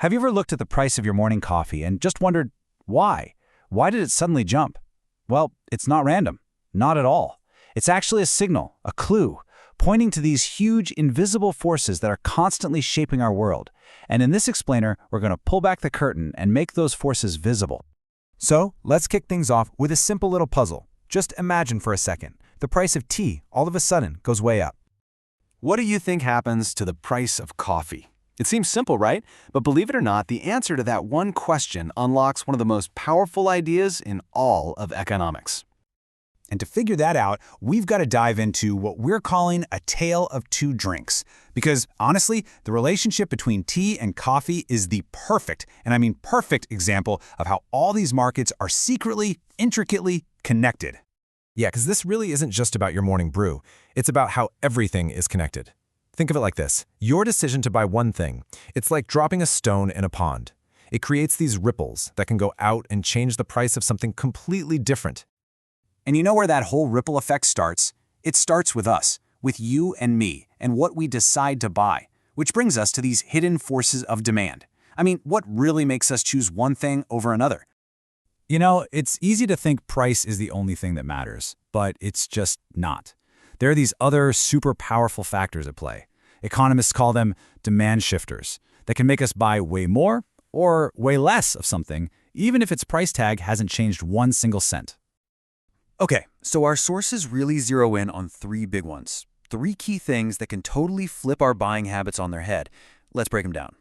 Have you ever looked at the price of your morning coffee and just wondered, why? Why did it suddenly jump? Well, it's not random. Not at all. It's actually a signal, a clue, pointing to these huge, invisible forces that are constantly shaping our world. And in this explainer, we're going to pull back the curtain and make those forces visible. So, let's kick things off with a simple little puzzle. Just imagine for a second. The price of tea, all of a sudden, goes way up. What do you think happens to the price of coffee? It seems simple, right? But believe it or not, the answer to that one question unlocks one of the most powerful ideas in all of economics. And to figure that out, we've got to dive into what we're calling a tale of two drinks. Because honestly, the relationship between tea and coffee is the perfect, and I mean perfect, example of how all these markets are secretly, intricately connected. Yeah, because this really isn't just about your morning brew. It's about how everything is connected. Think of it like this. Your decision to buy one thing, it's like dropping a stone in a pond. It creates these ripples that can go out and change the price of something completely different. And you know where that whole ripple effect starts? It starts with us, with you and me, and what we decide to buy. Which brings us to these hidden forces of demand. I mean, what really makes us choose one thing over another? You know, it's easy to think price is the only thing that matters, but it's just not. There are these other super powerful factors at play. Economists call them demand shifters that can make us buy way more or way less of something, even if its price tag hasn't changed 1 single cent. Okay, so our sources really zero in on 3 big ones. 3 key things that can totally flip our buying habits on their head. Let's break them down.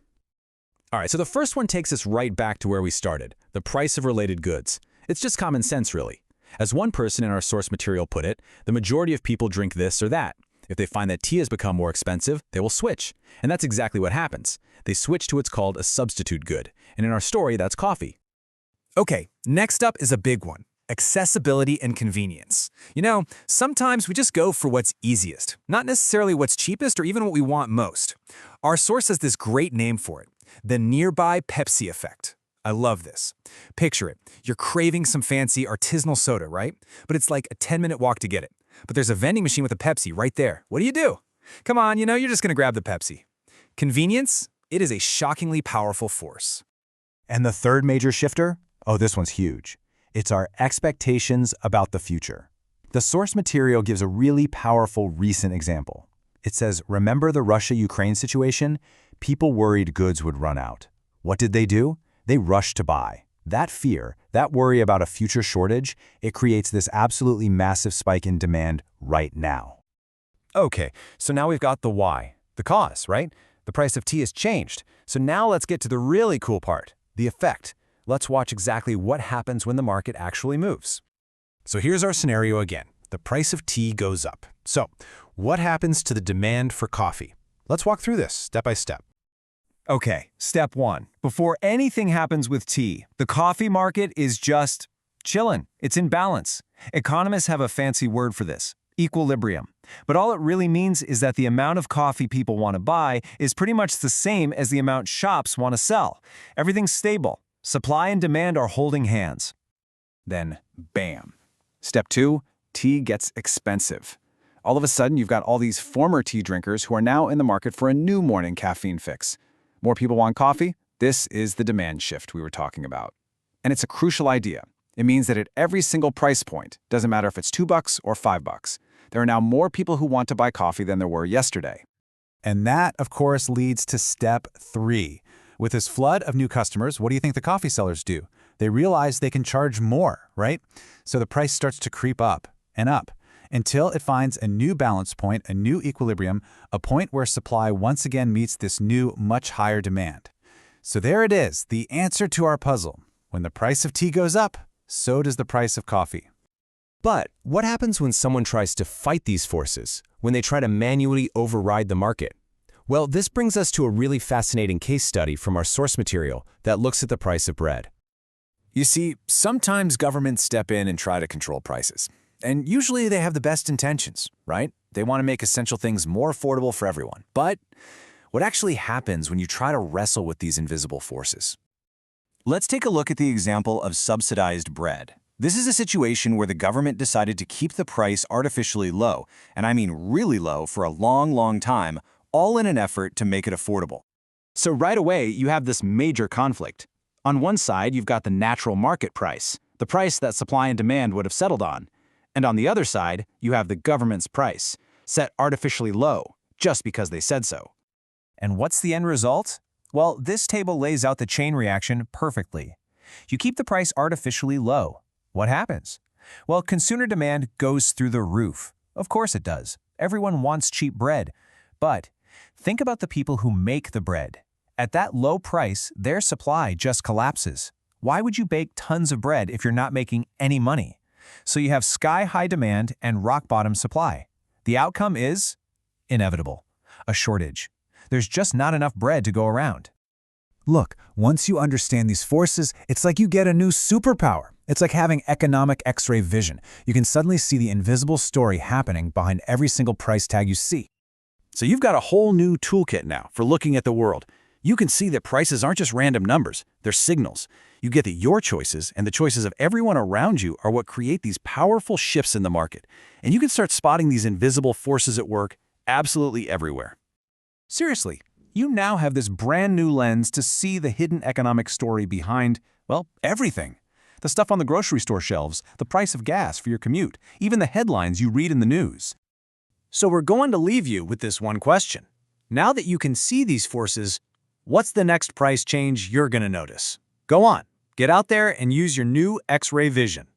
All right, so the first one takes us right back to where we started, the price of related goods. It's just common sense, really. As one person in our source material put it, the majority of people drink this or that. If they find that tea has become more expensive, they will switch. And that's exactly what happens. They switch to what's called a substitute good. And in our story, that's coffee. Okay, next up is a big one. Accessibility and convenience. You know, sometimes we just go for what's easiest, not necessarily what's cheapest or even what we want most. Our source has this great name for it, the nearby Pepsi effect. I love this. Picture it. You're craving some fancy artisanal soda, right? But it's like a 10-minute walk to get it. But there's a vending machine with a Pepsi right there. What do? Come on, you know, you're just going to grab the Pepsi. Convenience? It is a shockingly powerful force. And the third major shifter? Oh, this one's huge. It's our expectations about the future. The source material gives a really powerful recent example. It says, remember the Russia-Ukraine situation? People worried goods would run out. What did they do? They rushed to buy. That fear, that worry about a future shortage, it creates this absolutely massive spike in demand right now. Okay, so now we've got the why, the cause, right? The price of tea has changed. So now let's get to the really cool part, the effect. Let's watch exactly what happens when the market actually moves. So here's our scenario again. The price of tea goes up. So what happens to the demand for coffee? Let's walk through this step by step. Okay, step 1. Before anything happens with tea, the coffee market is just chillin'. It's in balance. Economists have a fancy word for this, equilibrium. But all it really means is that the amount of coffee people want to buy is pretty much the same as the amount shops want to sell. Everything's stable. Supply and demand are holding hands. Then, bam. Step 2, tea gets expensive. All of a sudden, you've got all these former tea drinkers who are now in the market for a new morning caffeine fix. More people want coffee? This is the demand shift we were talking about. And it's a crucial idea. It means that at every single price point, doesn't matter if it's $2 or $5, there are now more people who want to buy coffee than there were yesterday. And that, of course, leads to step 3. With this flood of new customers, what do you think the coffee sellers do? They realize they can charge more, right? So the price starts to creep up and up until it finds a new balance point, a new equilibrium, a point where supply once again meets this new, much higher demand. So there it is, the answer to our puzzle. When the price of tea goes up, so does the price of coffee. But what happens when someone tries to fight these forces, when they try to manually override the market? Well, this brings us to a really fascinating case study from our source material that looks at the price of bread. You see, sometimes governments step in and try to control prices. And usually they have the best intentions, right? They want to make essential things more affordable for everyone. But what actually happens when you try to wrestle with these invisible forces? Let's take a look at the example of subsidized bread. This is a situation where the government decided to keep the price artificially low, and I mean really low for a long, long time, all in an effort to make it affordable. So right away, you have this major conflict. On one side, you've got the natural market price, the price that supply and demand would have settled on. And on the other side, you have the government's price, set artificially low, just because they said so. And what's the end result? Well, this table lays out the chain reaction perfectly. You keep the price artificially low. What happens? Well, consumer demand goes through the roof. Of course it does. Everyone wants cheap bread. But think about the people who make the bread. At that low price, their supply just collapses. Why would you bake tons of bread if you're not making any money? So you have sky-high demand and rock-bottom supply. The outcome is inevitable: a shortage. There's just not enough bread to go around. Look, once you understand these forces, it's like you get a new superpower. It's like having economic X-ray vision. You can suddenly see the invisible story happening behind every single price tag you see. So you've got a whole new toolkit now for looking at the world. You can see that prices aren't just random numbers, they're signals. You get that your choices and the choices of everyone around you are what create these powerful shifts in the market. And you can start spotting these invisible forces at work absolutely everywhere. Seriously, you now have this brand new lens to see the hidden economic story behind, well, everything. The stuff on the grocery store shelves, the price of gas for your commute, even the headlines you read in the news. So we're going to leave you with this one question. Now that you can see these forces, what's the next price change you're going to notice? Go on, get out there and use your new X-ray vision.